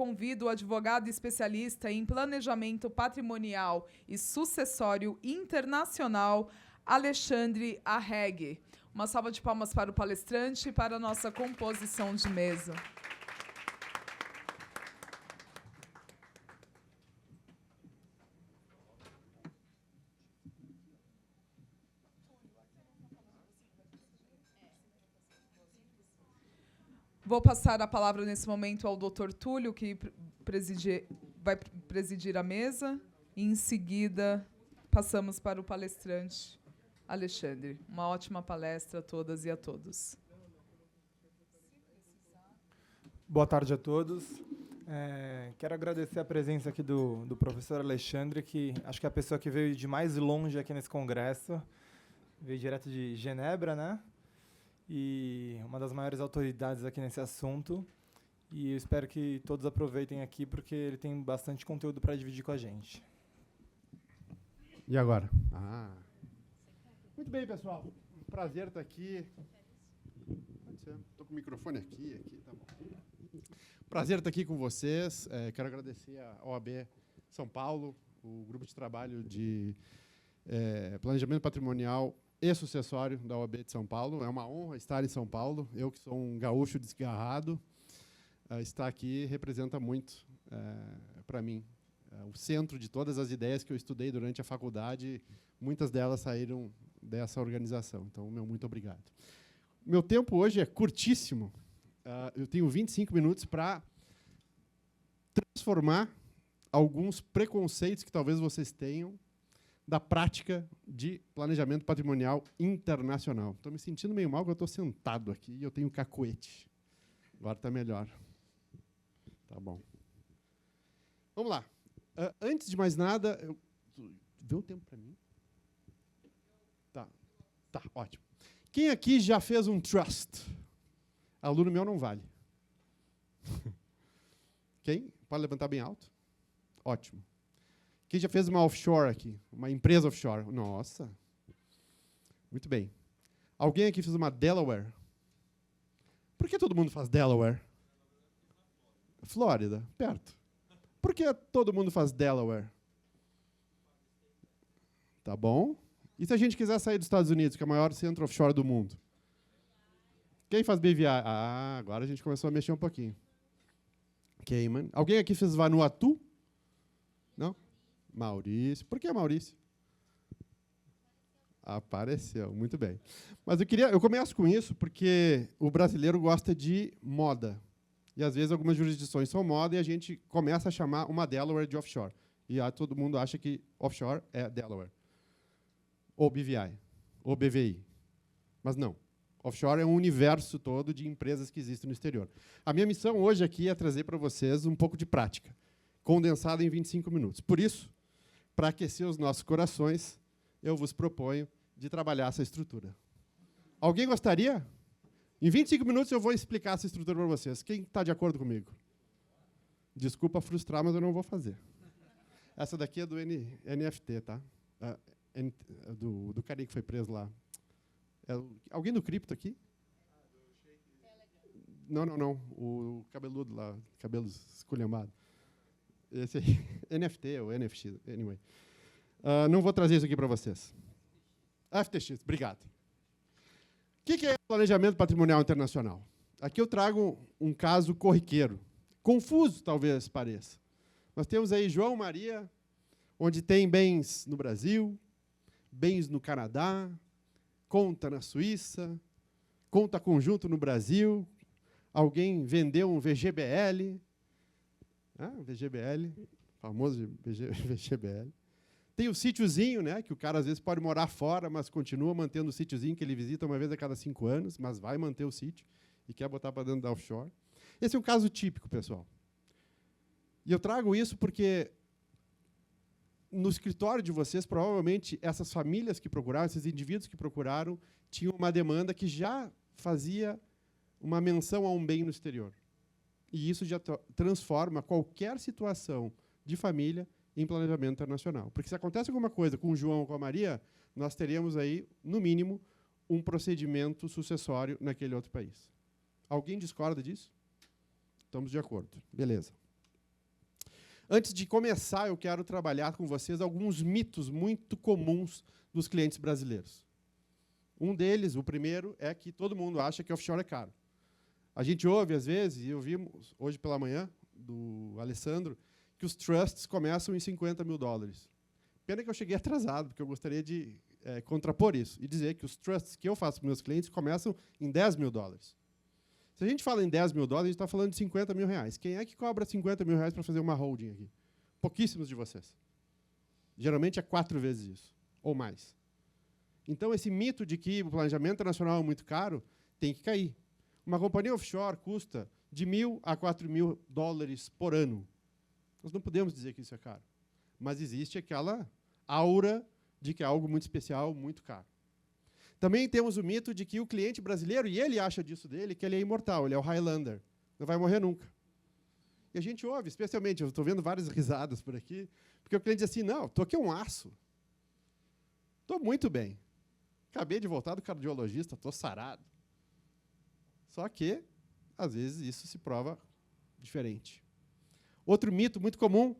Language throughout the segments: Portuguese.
convido o advogado especialista em planejamento patrimonial e sucessório internacional, Alexandre Arregui. Uma salva de palmas para o palestrante e para a nossa composição de mesa. Vou passar a palavra nesse momento ao Dr. Túlio, que vai presidir a mesa. E, em seguida, passamos para o palestrante Alexandre. Uma ótima palestra a todas e a todos. Boa tarde a todos. Quero agradecer a presença aqui do professor Alexandre, que acho que é a pessoa que veio de mais longe aqui nesse congresso. Veio direto de Genebra, né? E uma das maiores autoridades aqui nesse assunto. E eu espero que todos aproveitem aqui, porque ele tem bastante conteúdo para dividir com a gente. E agora? Muito bem, pessoal. Prazer estar aqui. Pode ser. Estou com o microfone aqui, tá bom. Prazer estar aqui com vocês. Quero agradecer a OAB São Paulo, o grupo de trabalho de planejamento patrimonial e sucessório da OAB de São Paulo. É uma honra estar em São Paulo. Eu, que sou um gaúcho desgarrado, estar aqui representa muito para mim. O centro de todas as ideias que eu estudei durante a faculdade, muitas delas saíram dessa organização. Então, muito obrigado. Meu tempo hoje é curtíssimo. Eu tenho 25 minutos para transformar alguns preconceitos que talvez vocês tenham da prática de planejamento patrimonial internacional. Estou me sentindo meio mal, porque eu estou sentado aqui e eu tenho cacuete. Agora está melhor. Tá bom. Vamos lá. Antes de mais nada, deu um tempo para mim? Tá, ótimo. Quem aqui já fez um trust? Aluno meu não vale. Quem? Pode levantar bem alto? Ótimo. Quem já fez uma offshore aqui? Uma empresa offshore? Nossa. Muito bem. Alguém aqui fez uma Delaware? Por que todo mundo faz Delaware? Flórida, perto. Por que todo mundo faz Delaware? Tá bom. E se a gente quiser sair dos Estados Unidos, que é o maior centro offshore do mundo? Quem faz BVI? Agora a gente começou a mexer um pouquinho. Cayman. Alguém aqui fez Vanuatu? Não? Maurício. Por que Maurício? Apareceu, muito bem. Mas eu começo com isso porque o brasileiro gosta de moda. E, às vezes, algumas jurisdições são moda e a gente começa a chamar uma Delaware de offshore. E todo mundo acha que offshore é Delaware. Ou BVI. Ou BVI. Mas não. Offshore é um universo todo de empresas que existem no exterior. A minha missão hoje aqui é trazer para vocês um pouco de prática, condensada em 25 minutos. Por isso, para aquecer os nossos corações, eu vos proponho de trabalhar essa estrutura. Alguém gostaria? Em 25 minutos eu vou explicar essa estrutura para vocês. Quem está de acordo comigo? Desculpa frustrar, mas eu não vou fazer. Essa daqui é do NFT, tá? Do carinha que foi preso lá. Alguém do cripto aqui? Não. O cabeludo lá, cabelos esculhambados. Esse aí, NFT ou NFX, anyway. Não vou trazer isso aqui para vocês. FTX, obrigado. O que é planejamento patrimonial internacional? Aqui eu trago um caso corriqueiro. Confuso, talvez pareça. Nós temos aí João Maria, onde tem bens no Brasil, bens no Canadá, conta na Suíça, conta conjunto no Brasil, alguém vendeu um VGBL, VGBL, famoso VGBL. Tem o sítiozinho, né, que o cara às vezes pode morar fora, mas continua mantendo o sítiozinho que ele visita uma vez a cada 5 anos, mas vai manter o sítio e quer botar para dentro da offshore. Esse é um caso típico, pessoal. E eu trago isso porque no escritório de vocês, provavelmente, essas famílias que procuraram, esses indivíduos que procuraram, tinham uma demanda que já fazia uma menção a um bem no exterior. E isso já transforma qualquer situação de família em planejamento internacional. Porque se acontece alguma coisa com o João ou com a Maria, nós teríamos aí, no mínimo, um procedimento sucessório naquele outro país. Alguém discorda disso? Estamos de acordo. Beleza. Antes de começar, eu quero trabalhar com vocês alguns mitos muito comuns dos clientes brasileiros. Um deles, o primeiro, é que todo mundo acha que offshore é caro. A gente ouve, às vezes, e eu vi hoje pela manhã, do Alessandro, que os trusts começam em $50 mil. Pena que eu cheguei atrasado, porque eu gostaria de contrapor isso e dizer que os trusts que eu faço para meus clientes começam em $10 mil. Se a gente fala em $10 mil, a gente está falando de R$50 mil. Quem é que cobra R$50 mil para fazer uma holding aqui? Pouquíssimos de vocês. Geralmente é 4 vezes isso, ou mais. Então, esse mito de que o planejamento internacional é muito caro tem que cair. Uma companhia offshore custa de $1.000 a $4.000 por ano. Nós não podemos dizer que isso é caro. Mas existe aquela aura de que é algo muito especial, muito caro. Também temos o mito de que o cliente brasileiro, e ele acha disso dele, que ele é imortal, ele é o Highlander, não vai morrer nunca. E a gente ouve, especialmente, eu estou vendo várias risadas por aqui, porque o cliente diz assim, não, estou aqui um aço. Estou muito bem. Acabei de voltar do cardiologista, estou sarado. Só que, às vezes, isso se prova diferente. Outro mito muito comum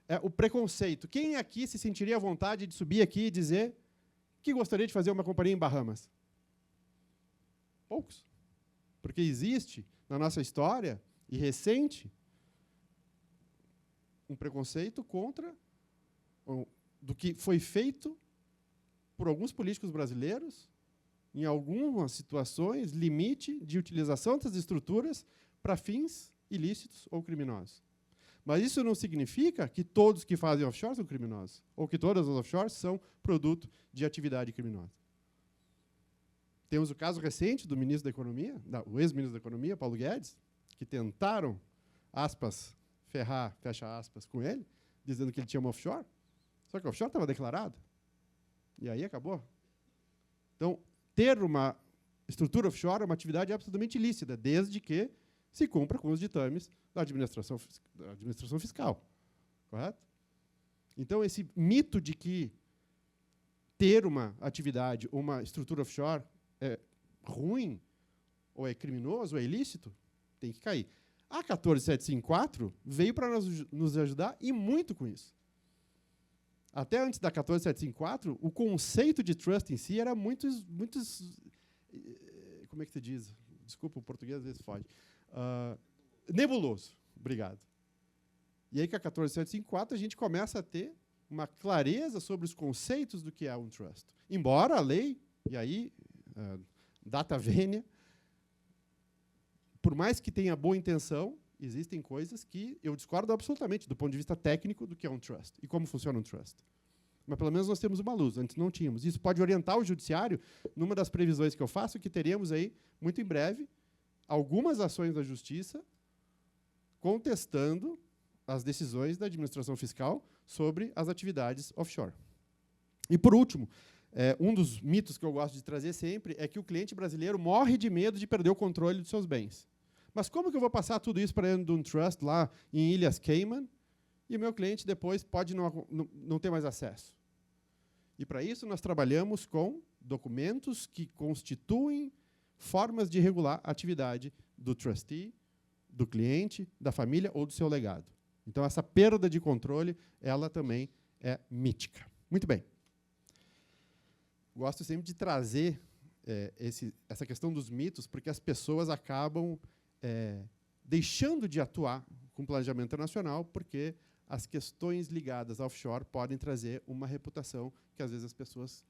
é o preconceito. Quem aqui se sentiria à vontade de subir aqui e dizer que gostaria de fazer uma companhia em Bahamas? Poucos. Porque existe, na nossa história, e recente, um preconceito contra do que foi feito por alguns políticos brasileiros, em algumas situações, limite de utilização dessas estruturas para fins ilícitos ou criminosos. Mas isso não significa que todos que fazem offshore são criminosos, ou que todas as offshores são produto de atividade criminosa. Temos o caso recente do ministro da Economia, o ex-ministro da Economia, Paulo Guedes, que tentaram, aspas, ferrar, fecha aspas, com ele, dizendo que ele tinha uma offshore, só que a offshore estava declarada. E aí acabou. Então, ter uma estrutura offshore é uma atividade absolutamente ilícita, desde que se cumpra com os ditames da administração fiscal. Correto? Então, esse mito de que ter uma atividade, uma estrutura offshore é ruim, ou é criminoso, ou é ilícito, tem que cair. A 14754 veio para nos ajudar e muito com isso. Até antes da 14754, o conceito de trust em si era muito, como é que se diz? Desculpa, o português às vezes foge. Nebuloso. Obrigado. E aí, com a 14754, a gente começa a ter uma clareza sobre os conceitos do que é um trust. Embora a lei, e aí, data vênia, por mais que tenha boa intenção, existem coisas que eu discordo absolutamente do ponto de vista técnico do que é um trust e como funciona um trust. Mas, pelo menos, nós temos uma luz. Antes não tínhamos. Isso pode orientar o judiciário numa das previsões que eu faço, que teremos aí, muito em breve, algumas ações da justiça contestando as decisões da administração fiscal sobre as atividades offshore. E, por último, um dos mitos que eu gosto de trazer sempre é que o cliente brasileiro morre de medo de perder o controle dos seus bens. Mas como que eu vou passar tudo isso para dentro de um trust lá em Ilhas Cayman e o meu cliente depois pode não ter mais acesso? E, para isso, nós trabalhamos com documentos que constituem formas de regular a atividade do trustee, do cliente, da família ou do seu legado. Então, essa perda de controle, ela também é mítica. Muito bem. Gosto sempre de trazer essa questão dos mitos, porque as pessoas acabam deixando de atuar com planejamento internacional, porque as questões ligadas ao offshore podem trazer uma reputação que, às vezes, as pessoas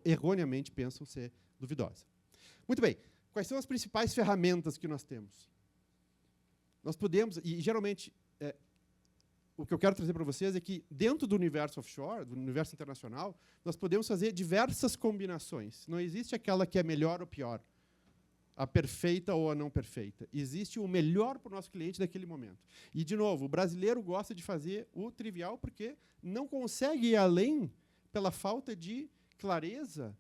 erroneamente pensam ser duvidosa. Muito bem. Quais são as principais ferramentas que nós temos? Nós podemos, e geralmente, o que eu quero trazer para vocês é que, dentro do universo offshore, do universo internacional, nós podemos fazer diversas combinações. Não existe aquela que é melhor ou pior, a perfeita ou a não perfeita. Existe o melhor para o nosso cliente naquele momento. E, de novo, o brasileiro gosta de fazer o trivial porque não consegue ir além pela falta de clareza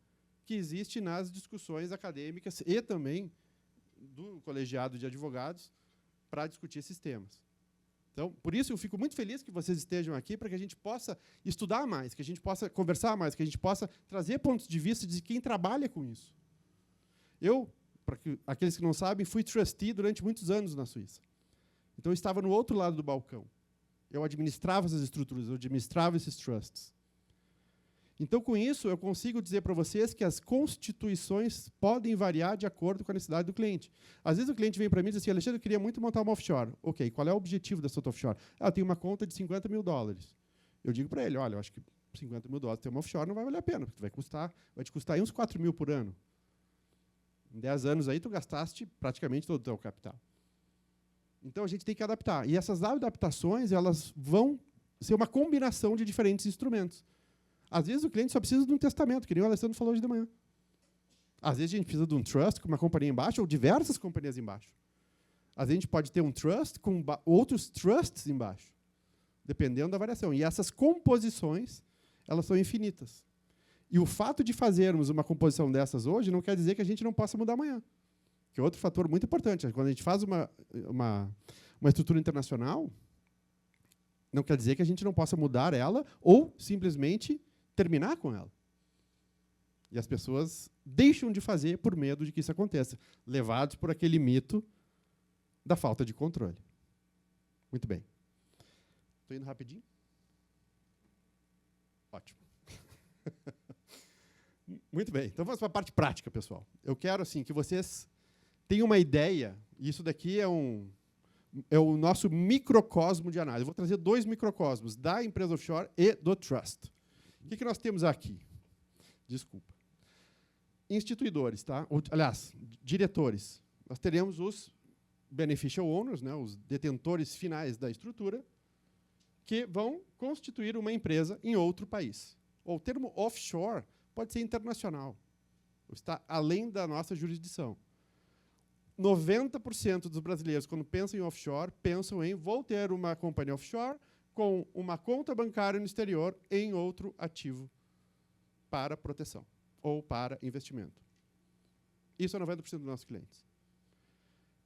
que existe nas discussões acadêmicas e também do colegiado de advogados para discutir esses temas. Então, por isso, eu fico muito feliz que vocês estejam aqui para que a gente possa estudar mais, que a gente possa conversar mais, que a gente possa trazer pontos de vista de quem trabalha com isso. Eu, para aqueles que não sabem, fui trustee durante muitos anos na Suíça. Então, eu estava no outro lado do balcão. Eu administrava essas estruturas, eu administrava esses trusts. Então, com isso, eu consigo dizer para vocês que as constituições podem variar de acordo com a necessidade do cliente. Às vezes o cliente vem para mim e diz assim, Alexandre, eu queria muito montar uma offshore. Ok, qual é o objetivo dessa offshore? Eu tenho uma conta de $50 mil. Eu digo para ele, olha, eu acho que $50 mil ter uma offshore não vai valer a pena, porque vai te custar aí uns 4 mil por ano. Em 10 anos aí, tu gastaste praticamente todo o teu capital. Então, a gente tem que adaptar. E essas adaptações, elas vão ser uma combinação de diferentes instrumentos. Às vezes, o cliente só precisa de um testamento, que nem o Alessandro falou hoje de manhã. Às vezes, a gente precisa de um trust com uma companhia embaixo, ou diversas companhias embaixo. Às vezes, a gente pode ter um trust com outros trusts embaixo, dependendo da variação. E essas composições, elas são infinitas. E o fato de fazermos uma composição dessas hoje não quer dizer que a gente não possa mudar amanhã. Que é outro fator muito importante. Quando a gente faz uma estrutura internacional, não quer dizer que a gente não possa mudar ela ou simplesmente terminar com ela. E as pessoas deixam de fazer por medo de que isso aconteça, levados por aquele mito da falta de controle. Muito bem. Estou indo rapidinho? Ótimo. Muito bem. Então vamos para a parte prática, pessoal. Eu quero assim que vocês tenham uma ideia. Isso daqui é o nosso microcosmo de análise. Eu vou trazer 2 microcosmos, da empresa offshore e do trust. O que nós temos aqui? Desculpa. Instituidores, tá? Aliás, diretores. Nós teremos os beneficial owners, né, os detentores finais da estrutura, que vão constituir uma empresa em outro país. O termo offshore pode ser internacional. Está além da nossa jurisdição. 90% dos brasileiros, quando pensam em offshore, pensam em vou ter uma companhia offshore com uma conta bancária no exterior em outro ativo para proteção ou para investimento. Isso é 90% dos nossos clientes.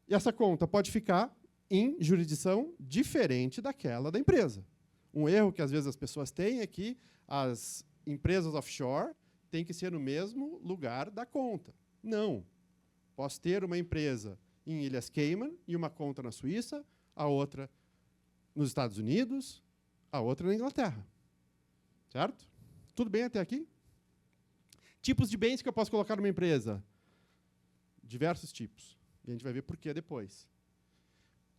E essa conta pode ficar em jurisdição diferente daquela da empresa. Um erro que, às vezes, as pessoas têm é que as empresas offshore têm que ser no mesmo lugar da conta. Não. Posso ter uma empresa em Ilhas Cayman e uma conta na Suíça, a outra nos Estados Unidos, a outra na Inglaterra. Certo? Tudo bem até aqui? Tipos de bens que eu posso colocar numa empresa? Diversos tipos. E a gente vai ver por quê depois.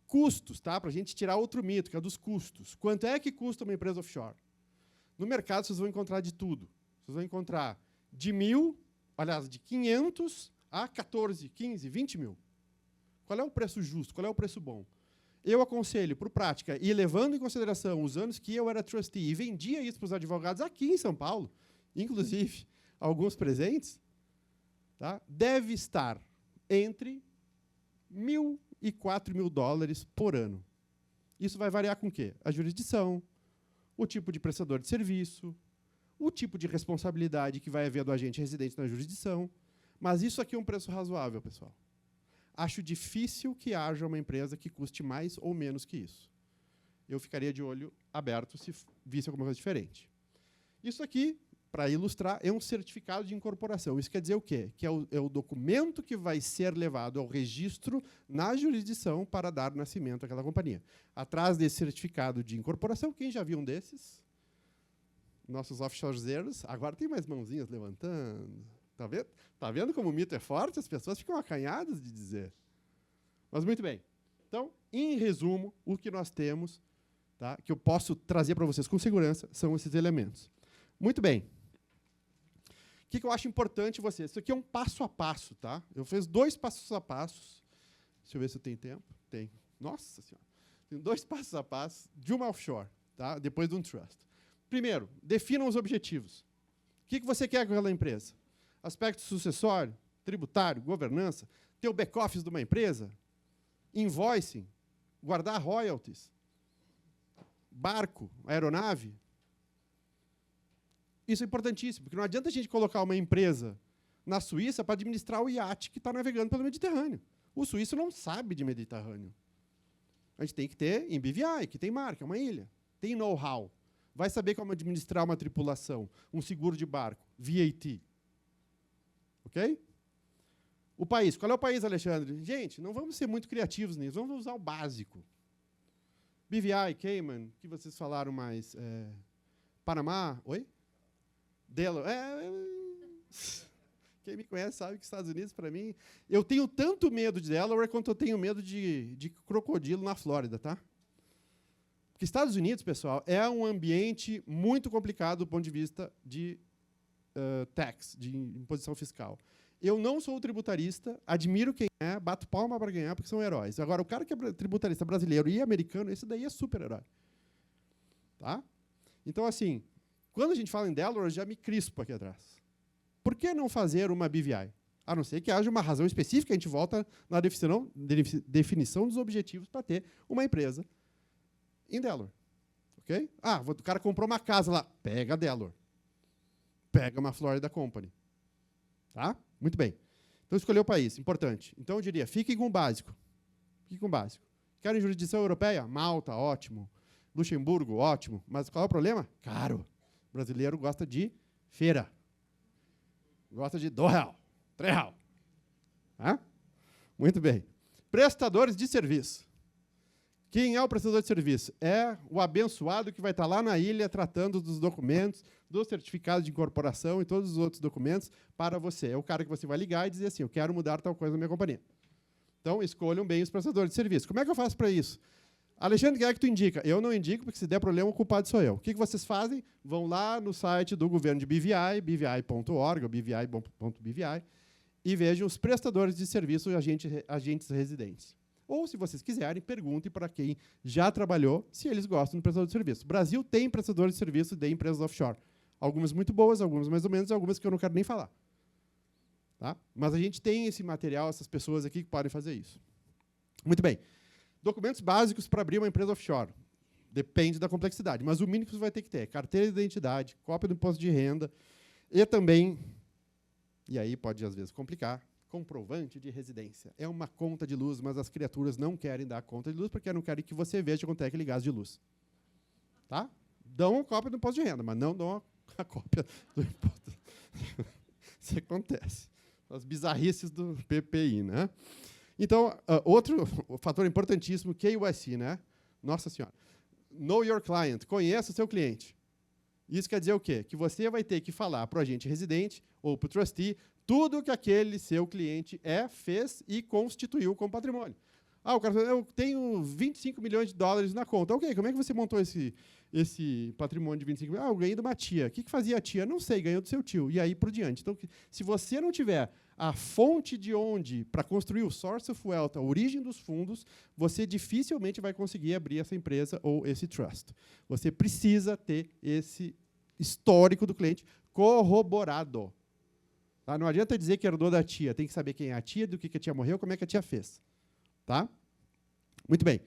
Custos, tá? Para a gente tirar outro mito, que é dos custos. Quanto é que custa uma empresa offshore? No mercado, vocês vão encontrar de tudo. Vocês vão encontrar de 500 a 14, 15, 20 mil. Qual é o preço justo? Qual é o preço bom? Eu aconselho, por prática, e levando em consideração os anos que eu era trustee e vendia isso para os advogados aqui em São Paulo, inclusive alguns presentes, tá? Deve estar entre $1.000 e $4.000 por ano. Isso vai variar com o quê? A jurisdição, o tipo de prestador de serviço, o tipo de responsabilidade que vai haver do agente residente na jurisdição. Mas isso aqui é um preço razoável, pessoal. Acho difícil que haja uma empresa que custe mais ou menos que isso. Eu ficaria de olho aberto se visse alguma coisa diferente. Isso aqui, para ilustrar, é um certificado de incorporação. Isso quer dizer o quê? Que é o documento que vai ser levado ao registro na jurisdição para dar nascimento àquela companhia. Atrás desse certificado de incorporação, quem já viu um desses? Nossos offshorezeiros. Agora tem mais mãozinhas levantando. Tá vendo? Tá vendo como o mito é forte? As pessoas ficam acanhadas de dizer. Mas muito bem. Então, em resumo, o que nós temos, tá, que eu posso trazer para vocês com segurança, são esses elementos. Muito bem. O que eu acho importante vocês? Isso aqui é um passo a passo, tá? Eu fiz 2 passos a passos. Deixa eu ver se eu tenho tempo. Tem. Nossa Senhora. Tem 2 passos a passo de uma offshore, tá? Depois de um trust. Primeiro, definam os objetivos. O que você quer com aquela empresa? Aspecto sucessório, tributário, governança, ter o back-office de uma empresa, invoicing, guardar royalties, barco, aeronave. Isso é importantíssimo, porque não adianta a gente colocar uma empresa na Suíça para administrar o iate que está navegando pelo Mediterrâneo. O suíço não sabe de Mediterrâneo. A gente tem que ter em BVI, que tem marca, é uma ilha. Tem know-how. Vai saber como administrar uma tripulação, um seguro de barco, VAT. Ok? O país. Qual é o país, Alexandre? Gente, não vamos ser muito criativos nisso. Vamos usar o básico. BVI, Cayman, que vocês falaram mais? Panamá, oi? Delaware. Quem me conhece sabe que Estados Unidos, para mim, eu tenho tanto medo de Delaware quanto eu tenho medo de crocodilo na Flórida, tá? Porque Estados Unidos, pessoal, é um ambiente muito complicado do ponto de vista de tax, de imposição fiscal. Eu não sou tributarista, admiro quem é, bato palma para ganhar, porque são heróis. Agora, o cara que é tributarista brasileiro e americano, esse daí é super-herói. Tá? Então, assim, quando a gente fala em Delaware, eu já me crispo aqui atrás. Por que não fazer uma BVI? A não ser que haja uma razão específica, a gente volta na definição dos objetivos para ter uma empresa em Delaware. Okay? O cara comprou uma casa lá, pega a Delaware. Pega uma Florida Company. Tá? Muito bem. Então, escolheu o país, importante. Então, eu diria, fiquem com o básico. Fiquem com o básico. Querem jurisdição europeia? Malta, ótimo. Luxemburgo, ótimo. Mas qual é o problema? Caro. O brasileiro gosta de feira. Gosta de R$2, R$3. Tá? Muito bem. Prestadores de serviço. Quem é o prestador de serviço? É o abençoado que vai estar lá na ilha tratando dos documentos, do certificado de incorporação e todos os outros documentos para você. É o cara que você vai ligar e dizer assim, eu quero mudar tal coisa na minha companhia. Então, escolham bem os prestadores de serviço. Como é que eu faço para isso? Alexandre, quem é que tu indica? Eu não indico, porque se der problema, o culpado sou eu. O que vocês fazem? Vão lá no site do governo de BVI, bvi.org, ou bvi.bvi, e vejam os prestadores de serviço e agentes residentes. Ou, se vocês quiserem, perguntem para quem já trabalhou se eles gostam do prestador de serviço. O Brasil tem prestadores de serviço de empresas offshore. Algumas muito boas, algumas mais ou menos, e algumas que eu não quero nem falar. Tá? Mas a gente tem esse material, essas pessoas aqui que podem fazer isso. Muito bem. Documentos básicos para abrir uma empresa offshore. Depende da complexidade, mas o mínimo que você vai ter que ter é carteira de identidade, cópia do imposto de renda e também, e aí pode às vezes complicar, comprovante de residência. É uma conta de luz, mas as criaturas não querem dar conta de luz porque não querem que você veja quanto é aquele gás de luz. Tá? Dão a cópia do imposto de renda, mas não dão a cópia do imposto. Isso acontece. As bizarrices do PPI, né? Então, outro fator importantíssimo, KYC, né? Nossa Senhora. Know your client. Conheça o seu cliente. Isso quer dizer o quê? Que você vai ter que falar para o agente residente ou para o trustee tudo que aquele seu cliente fez e constituiu como patrimônio. O cara fala, eu tenho 25 milhões de dólares na conta. Ok, como é que você montou esse patrimônio de 25 milhões? Eu ganhei de uma tia. O que fazia a tia? Não sei, ganhou do seu tio. E aí por diante. Então, se você não tiver a fonte de onde, para construir o source of wealth, a origem dos fundos, você dificilmente vai conseguir abrir essa empresa ou esse trust. Você precisa ter esse histórico do cliente corroborado. Tá? Não adianta dizer que herdou da tia. Tem que saber quem é a tia, do que a tia morreu, como é que a tia fez. Tá? Muito bem.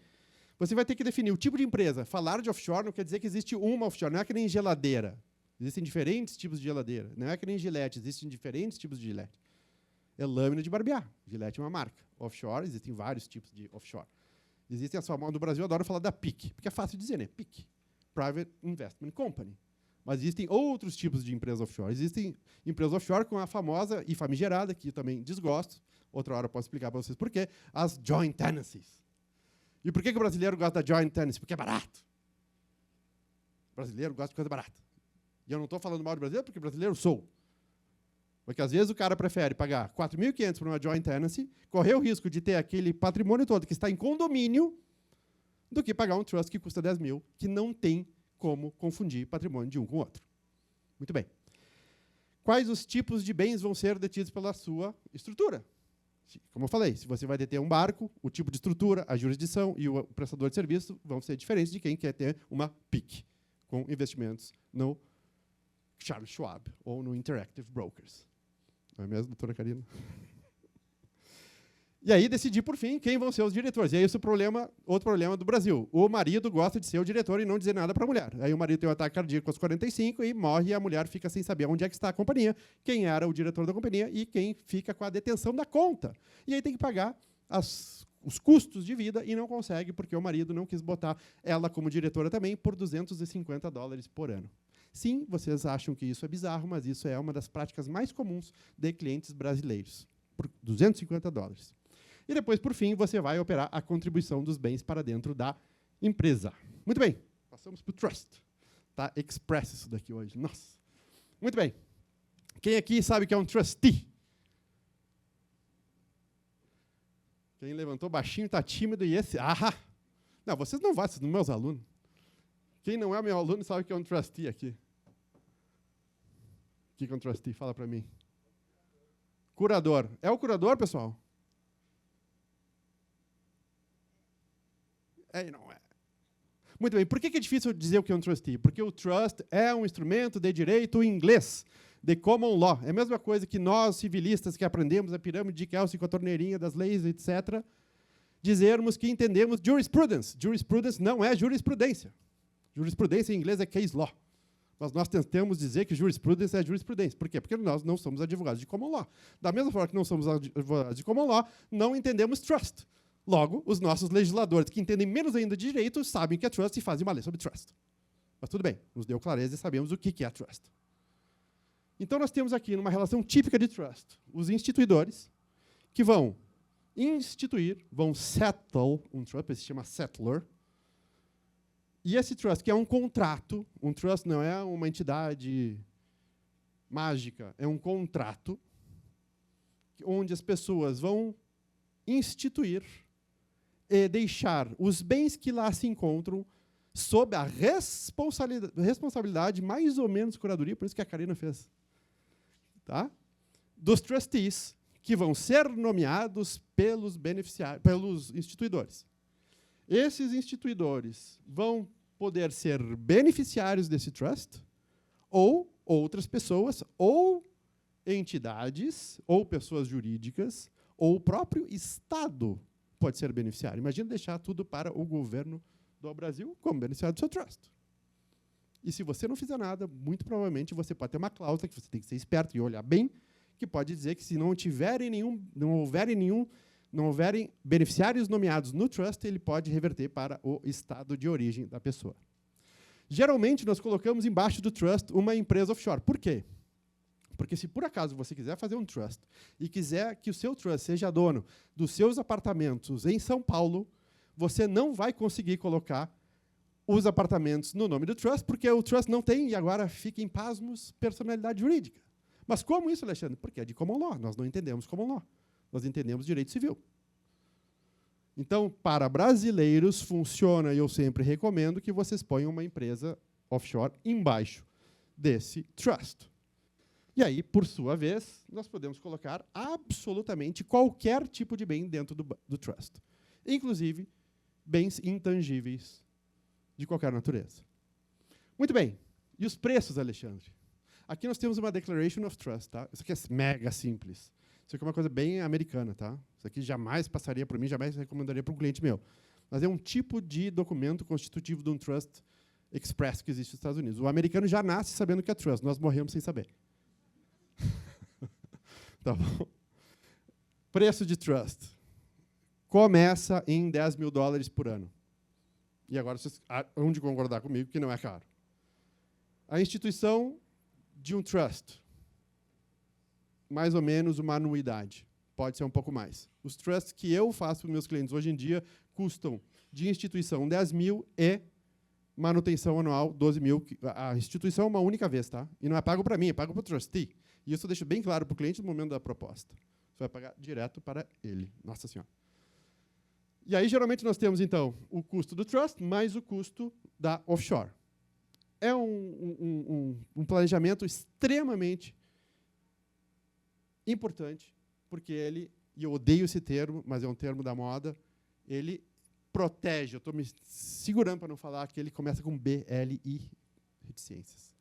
Você vai ter que definir o tipo de empresa. Falar de offshore não quer dizer que existe uma offshore. Não é que nem geladeira. Existem diferentes tipos de geladeira. Não é que nem Gillette. Existem diferentes tipos de Gillette. É lâmina de barbear. Gillette é uma marca. Offshore, existem vários tipos de offshore. Existem as famosas... No Brasil, eu adoro falar da PIC, porque é fácil de dizer, né? PIC. Private Investment Company. Mas existem outros tipos de empresas offshore. Existem empresas offshore com a famosa e famigerada, que eu também desgosto, outra hora eu posso explicar para vocês por quê, as joint tenancies. E por que o brasileiro gosta da joint tenancy? Porque é barato. O brasileiro gosta de coisa barata. E eu não estou falando mal do brasileiro, porque brasileiro sou. Porque, às vezes, o cara prefere pagar 4.500 por uma joint tenancy, correr o risco de ter aquele patrimônio todo que está em condomínio, do que pagar um trust que custa 10 mil, que não tem como confundir patrimônio de um com o outro. Muito bem. Quais os tipos de bens vão ser detidos pela sua estrutura? Como eu falei, se você vai deter um barco, o tipo de estrutura, a jurisdição e o prestador de serviço vão ser diferentes de quem quer ter uma PIC, com investimentos no Charles Schwab ou no Interactive Brokers. Não é mesmo, doutora Karina? E aí decidir, por fim, quem vão ser os diretores. E aí esse outro problema do Brasil. O marido gosta de ser o diretor e não dizer nada para a mulher. Aí o marido tem um ataque cardíaco aos 45 e morre e a mulher fica sem saber onde é que está a companhia, quem era o diretor da companhia e quem fica com a detenção da conta. E aí tem que pagar os custos de vida e não consegue porque o marido não quis botar ela como diretora também por $250 por ano. Sim, vocês acham que isso é bizarro, mas isso é uma das práticas mais comuns de clientes brasileiros, por $250. E depois, por fim, você vai operar a contribuição dos bens para dentro da empresa. Muito bem, passamos para o trust. Tá express isso daqui hoje. Nossa. Muito bem. Quem aqui sabe que é um trustee? Quem levantou baixinho está tímido e esse... Ah! Não, vocês não vão, vocês são meus alunos. Quem não é meu aluno sabe que é um trustee aqui. O que é um trustee? Fala para mim. Curador. É o curador, pessoal? É e não é. Muito bem. Por que é difícil dizer o que é um trustee? Porque o trust é um instrumento de direito inglês, de common law. É a mesma coisa que nós, civilistas, que aprendemos a pirâmide de Kelsen com a torneirinha das leis, etc., dizermos que entendemos jurisprudence. Jurisprudence não é jurisprudência. Jurisprudência em inglês é case law. Mas nós tentamos dizer que jurisprudência é jurisprudência. Por quê? Porque nós não somos advogados de common law. Da mesma forma que não somos advogados de common law, não entendemos trust. Logo, os nossos legisladores, que entendem menos ainda de direito, sabem que é trust e fazem uma lei sobre trust. Mas tudo bem, nos deu clareza e sabemos o que é trust. Então, nós temos aqui, numa relação típica de trust, os instituidores que vão instituir, vão settle um trust, esse se chama settler. E esse trust, que é um contrato, um trust não é uma entidade mágica, é um contrato onde as pessoas vão instituir e deixar os bens que lá se encontram sob a responsabilidade, mais ou menos curadoria, por isso que a Karina fez, tá? Dos trustees, que vão ser nomeados pelos beneficiários, pelos instituidores. Esses instituidores vão poder ser beneficiários desse trust, ou outras pessoas, ou entidades, ou pessoas jurídicas, ou o próprio Estado pode ser beneficiário. Imagina deixar tudo para o governo do Brasil como beneficiário do seu trust. E se você não fizer nada, muito provavelmente você pode ter uma cláusula que você tem que ser esperto e olhar bem, que pode dizer que se não houverem beneficiários nomeados no trust, ele pode reverter para o estado de origem da pessoa. Geralmente, nós colocamos embaixo do trust uma empresa offshore. Por quê? Porque se por acaso você quiser fazer um trust e quiser que o seu trust seja dono dos seus apartamentos em São Paulo, você não vai conseguir colocar os apartamentos no nome do trust, porque o trust não tem, e agora fiquem pasmos, personalidade jurídica. Mas como isso, Alexandre? Porque é de common law. Nós não entendemos common law. Nós entendemos direito civil. Então, para brasileiros, funciona, e eu sempre recomendo, que vocês ponham uma empresa offshore embaixo desse trust. E aí, por sua vez, nós podemos colocar absolutamente qualquer tipo de bem dentro do trust, inclusive bens intangíveis de qualquer natureza. Muito bem. E os preços, Alexandre? Aqui nós temos uma Declaration of Trust. Tá? Isso aqui é mega simples. Isso aqui é uma coisa bem americana. Tá? Isso aqui jamais passaria por mim, jamais recomendaria para um cliente meu. Mas é um tipo de documento constitutivo de um Trust Express que existe nos Estados Unidos. O americano já nasce sabendo que é Trust. Nós morremos sem saber. Tá bom. Preço de Trust. Começa em $10 mil por ano. E agora vocês hão de concordar comigo que não é caro. A instituição de um trust, mais ou menos uma anuidade. Pode ser um pouco mais. Os trusts que eu faço para os meus clientes hoje em dia custam de instituição 10 mil e manutenção anual 12 mil. A instituição é uma única vez, tá? E não é pago para mim, é pago para o trustee. E isso eu deixo bem claro para o cliente no momento da proposta. Você vai pagar direto para ele. Nossa Senhora. E aí, geralmente, nós temos, então, o custo do trust mais o custo da offshore. É um planejamento extremamente importante, porque ele, e eu odeio esse termo, mas é um termo da moda, ele protege, eu estou me segurando para não falar que ele começa com BLI, reticências.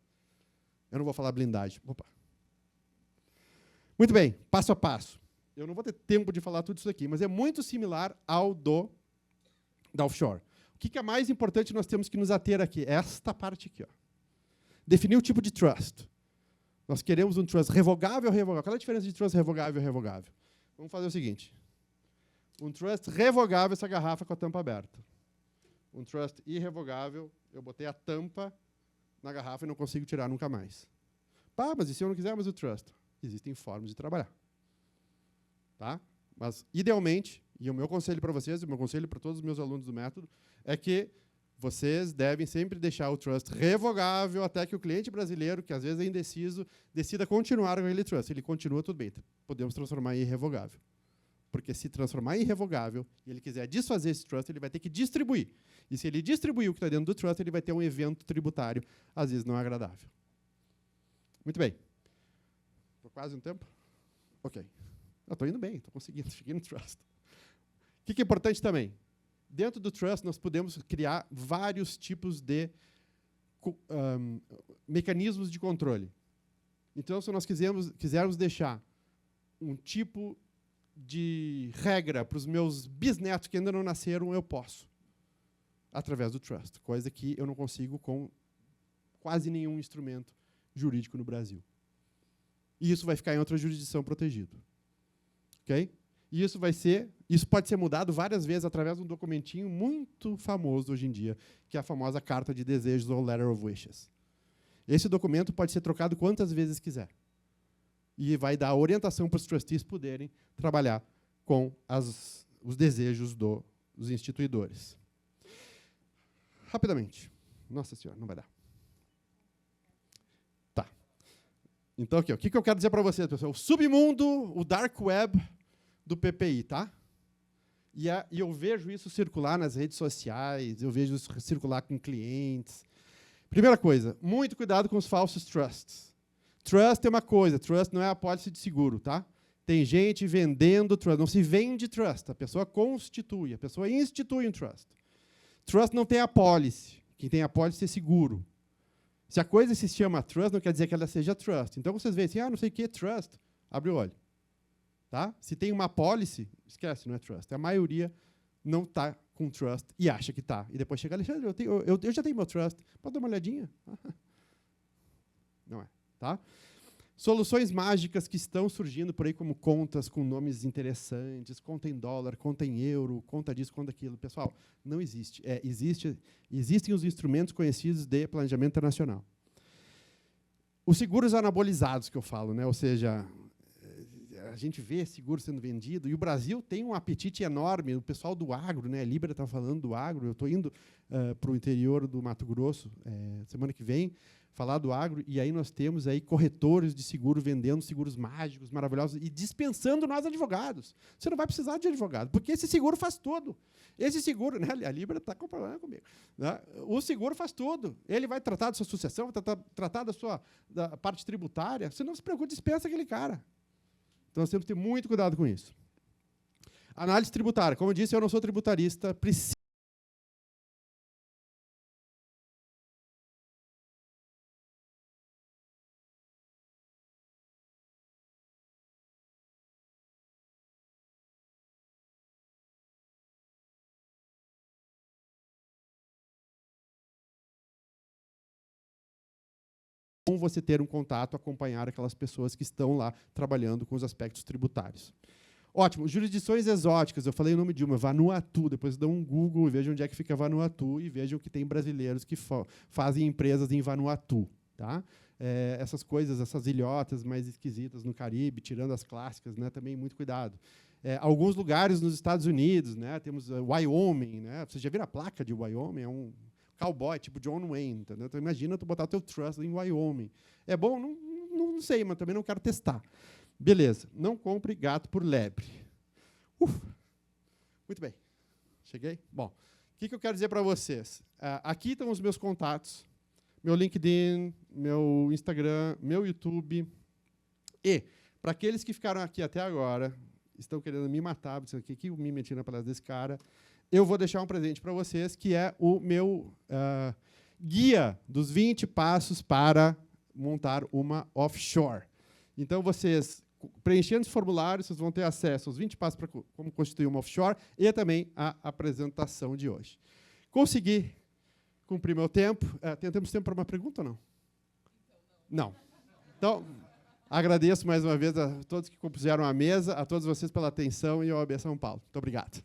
Eu não vou falar blindagem. Opa. Muito bem, passo a passo. Eu não vou ter tempo de falar tudo isso aqui, mas é muito similar ao da offshore. O que é mais importante nós temos que nos ater aqui? Esta parte aqui. Ó. Definir o tipo de trust. Nós queremos um trust revogável ou revogável. Qual é a diferença de trust revogável e revogável? Vamos fazer o seguinte. Um trust revogável, essa garrafa com a tampa aberta. Um trust irrevogável, eu botei a tampa na garrafa e não consigo tirar nunca mais. Pá, mas e se eu não quiser mais o trust? Existem formas de trabalhar. Tá? Mas, idealmente, e o meu conselho para vocês, e o meu conselho para todos os meus alunos do método, é que Vocês devem sempre deixar o trust revogável até que o cliente brasileiro, que às vezes é indeciso, decida continuar com aquele trust. Ele continua, tudo bem, podemos transformar em irrevogável. Porque se transformar em irrevogável e ele quiser desfazer esse trust, ele vai ter que distribuir. E se ele distribuir o que está dentro do trust, ele vai ter um evento tributário, às vezes não agradável. Muito bem. Estou quase no tempo? Ok. Estou indo bem, estou conseguindo, fiquei no trust. O que é importante também? Dentro do trust, nós podemos criar vários tipos de mecanismos de controle. Então, se nós quisermos deixar um tipo de regra para os meus bisnetos que ainda não nasceram, eu posso, através do trust, coisa que eu não consigo com quase nenhum instrumento jurídico no Brasil. E isso vai ficar em outra jurisdição protegido. Ok? E isso pode ser mudado várias vezes através de um documentinho muito famoso hoje em dia, que é a famosa Carta de Desejos ou Letter of Wishes. Esse documento pode ser trocado quantas vezes quiser. E vai dar orientação para os trustees poderem trabalhar com os desejos dos instituidores. Rapidamente. Nossa senhora, não vai dar. Tá. Então, aqui, o que eu quero dizer para vocês, pessoal? O submundo, o dark web do PPI, tá? E eu vejo isso circular nas redes sociais, eu vejo isso circular com clientes. Primeira coisa, muito cuidado com os falsos trusts. Trust é uma coisa, trust não é a apólice de seguro, tá? Tem gente vendendo trust, não se vende trust, a pessoa constitui, a pessoa institui um trust. Trust não tem apólice, quem tem apólice é seguro. Se a coisa se chama trust, não quer dizer que ela seja trust. Então, vocês veem assim, não sei o que é trust, abre o olho. Tá? Se tem uma apólice, esquece, não é trust. A maioria não está com trust e acha que está. E depois chega, Alexandre, eu já tenho meu trust. Pode dar uma olhadinha? Não é. Tá? Soluções mágicas que estão surgindo por aí como contas com nomes interessantes, conta em dólar, conta em euro, conta disso, conta daquilo. Pessoal, não existe. Existem os instrumentos conhecidos de planejamento internacional. Os seguros anabolizados que eu falo, né? Ou seja, a gente vê seguro sendo vendido, e o Brasil tem um apetite enorme, o pessoal do agro, né, a Libra está falando do agro, eu estou indo para o interior do Mato Grosso, semana que vem, falar do agro, e aí nós temos aí corretores de seguro vendendo seguros mágicos, maravilhosos, e dispensando nós advogados. Você não vai precisar de advogado, porque esse seguro faz tudo. Esse seguro, né, a Libra está com problema comigo, né, o seguro faz tudo. Ele vai tratar da sua sucessão, vai tratar da parte tributária, você não se preocupe, dispensa aquele cara. Então, nós temos que ter muito cuidado com isso. Análise tributária. Como eu disse, eu não sou tributarista. Bom você ter um contato, acompanhar aquelas pessoas que estão lá trabalhando com os aspectos tributários. Ótimo. Jurisdições exóticas. Eu falei o nome de uma, Vanuatu. Depois dão um Google e vejam onde é que fica Vanuatu e vejam que tem brasileiros que fazem empresas em Vanuatu. Tá? Essas coisas, essas ilhotas mais esquisitas no Caribe, tirando as clássicas, né, também muito cuidado. Alguns lugares nos Estados Unidos, né, temos Wyoming. Né, vocês já viram a placa de Wyoming? É um cowboy, tipo John Wayne, entendeu? Então, imagina tu botar o teu trust em Wyoming. É bom? Não sei, mas também não quero testar. Beleza. Não compre gato por lebre. Muito bem. Cheguei? Bom, o que eu quero dizer para vocês? Aqui estão os meus contatos, meu LinkedIn, meu Instagram, meu YouTube. E, para aqueles que ficaram aqui até agora, estão querendo me matar, dizendo que me meti na palestra desse cara, eu vou deixar um presente para vocês, que é o meu guia dos 20 passos para montar uma offshore. Então, vocês, preenchendo esse formulário, vocês vão ter acesso aos 20 passos para como constituir uma offshore e também a apresentação de hoje. Consegui cumprir meu tempo. Temos tempo para uma pergunta ou não? Não. Então, agradeço mais uma vez a todos que compuseram a mesa, a todos vocês pela atenção e ao OAB São Paulo. Muito obrigado.